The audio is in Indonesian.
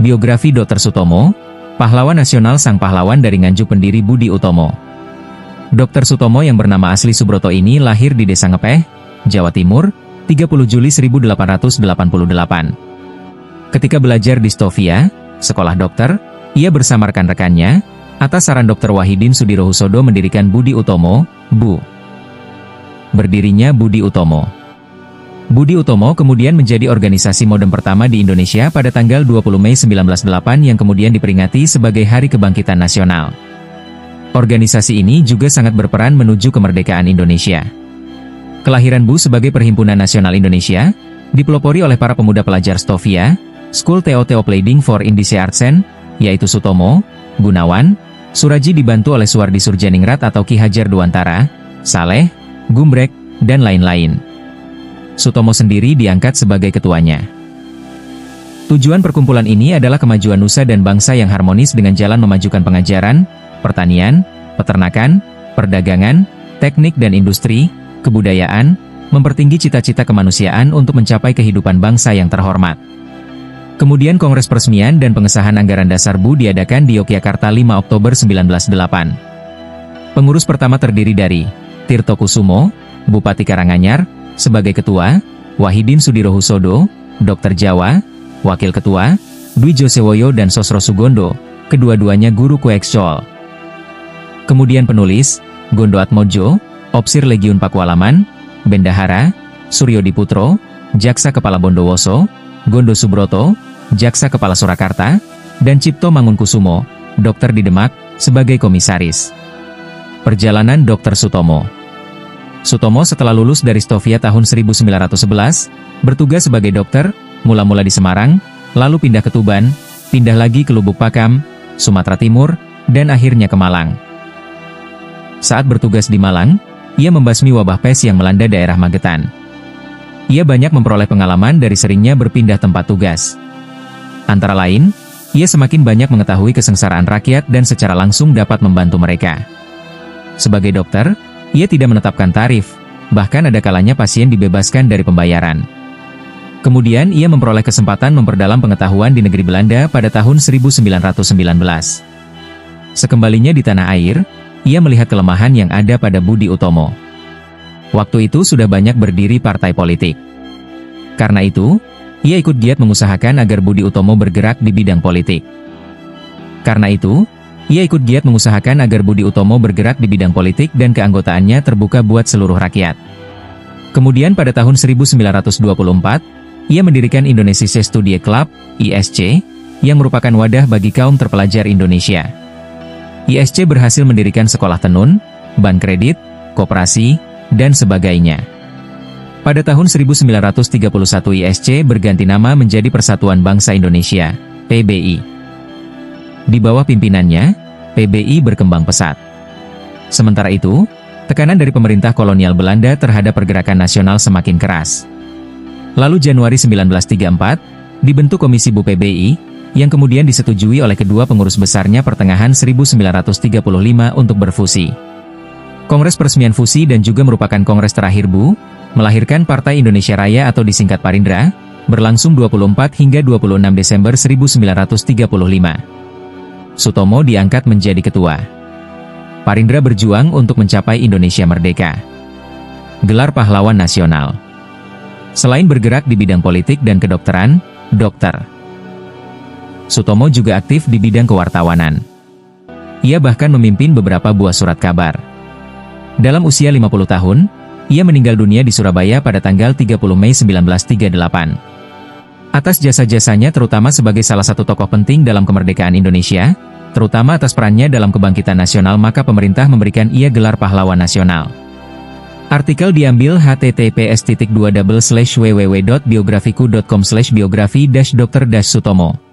Biografi Dr. Sutomo, pahlawan nasional sang pahlawan dari Nganjuk pendiri Budi Utomo. Dr. Sutomo yang bernama asli Subroto ini lahir di Desa Ngepeh, Jawa Timur, 30 Juli 1888. Ketika belajar di Stovia, sekolah dokter, ia bersama rekan-rekannya, atas saran Dr. Wahidin Sudirohusodo mendirikan Budi Utomo, BU. Berdirinya Budi Utomo. Budi Utomo kemudian menjadi organisasi modern pertama di Indonesia pada tanggal 20 Mei 1908 yang kemudian diperingati sebagai Hari Kebangkitan Nasional. Organisasi ini juga sangat berperan menuju kemerdekaan Indonesia. Kelahiran BU sebagai Perhimpunan Nasional Indonesia, dipelopori oleh para pemuda pelajar Stovia, School Theo Pleading for Indische Artsen, yaitu Sutomo, Gunawan, Suraji dibantu oleh Suwardi Surjaningrat atau Ki Hajar Dewantara, Saleh, Gumbrek, dan lain-lain. Sutomo sendiri diangkat sebagai ketuanya. Tujuan perkumpulan ini adalah kemajuan nusa dan bangsa yang harmonis dengan jalan memajukan pengajaran, pertanian, peternakan, perdagangan, teknik dan industri, kebudayaan, mempertinggi cita-cita kemanusiaan untuk mencapai kehidupan bangsa yang terhormat. Kemudian Kongres Peresmian dan Pengesahan Anggaran Dasar BU diadakan di Yogyakarta 5 Oktober 1908. Pengurus pertama terdiri dari Tirto Kusumo, Bupati Karanganyar, sebagai Ketua, Wahidin Sudirohusodo, Dr. Jawa, Wakil Ketua, Dwi Josewoyo dan Sosro Sugondo, kedua-duanya guru Kuekshol. Kemudian penulis, Gondo Atmojo, Opsir Legiun Pakualaman, Bendahara, Suryo Diputro, Jaksa Kepala Bondowoso, Gondo Subroto, Jaksa Kepala Surakarta, dan Cipto Mangunkusumo, dokter di Demak, sebagai komisaris. Perjalanan Dr. Sutomo. Sutomo setelah lulus dari Stovia tahun 1911, bertugas sebagai dokter, mula-mula di Semarang, lalu pindah ke Tuban, pindah lagi ke Lubuk Pakam, Sumatera Timur, dan akhirnya ke Malang. Saat bertugas di Malang, ia membasmi wabah pes yang melanda daerah Magetan. Ia banyak memperoleh pengalaman dari seringnya berpindah tempat tugas. Antara lain, ia semakin banyak mengetahui kesengsaraan rakyat dan secara langsung dapat membantu mereka. Sebagai dokter, ia tidak menetapkan tarif, bahkan ada kalanya pasien dibebaskan dari pembayaran. Kemudian ia memperoleh kesempatan memperdalam pengetahuan di negeri Belanda pada tahun 1919. Sekembalinya di tanah air, ia melihat kelemahan yang ada pada Budi Utomo. Waktu itu sudah banyak berdiri partai politik. Karena itu, ia ikut giat mengusahakan agar Budi Utomo bergerak di bidang politik. Karena itu, ia ikut giat mengusahakan agar Budi Utomo bergerak di bidang politik dan keanggotaannya terbuka buat seluruh rakyat. Kemudian pada tahun 1924, ia mendirikan Indonesia Studie Club, ISC, yang merupakan wadah bagi kaum terpelajar Indonesia. ISC berhasil mendirikan sekolah tenun, bank kredit, koperasi, dan sebagainya. Pada tahun 1931 ISC berganti nama menjadi Persatuan Bangsa Indonesia, PBI. Di bawah pimpinannya, PBI berkembang pesat. Sementara itu, tekanan dari pemerintah kolonial Belanda terhadap pergerakan nasional semakin keras. Lalu Januari 1934, dibentuk Komisi BU PBI, yang kemudian disetujui oleh kedua pengurus besarnya pertengahan 1935 untuk berfusi. Kongres Peresmian Fusi dan juga merupakan kongres terakhir BU, melahirkan Partai Indonesia Raya atau disingkat Parindra, berlangsung 24 hingga 26 Desember 1935. Sutomo diangkat menjadi ketua. Parindra berjuang untuk mencapai Indonesia merdeka. Gelar pahlawan nasional. Selain bergerak di bidang politik dan kedokteran, dokter, Sutomo juga aktif di bidang kewartawanan. Ia bahkan memimpin beberapa buah surat kabar. Dalam usia 50 tahun, ia meninggal dunia di Surabaya pada tanggal 30 Mei 1938. Atas jasa-jasanya terutama sebagai salah satu tokoh penting dalam kemerdekaan Indonesia, terutama atas perannya dalam kebangkitan nasional maka pemerintah memberikan ia gelar pahlawan nasional. Artikel diambil https://www.biografiku.com/biografi-dr-sutomo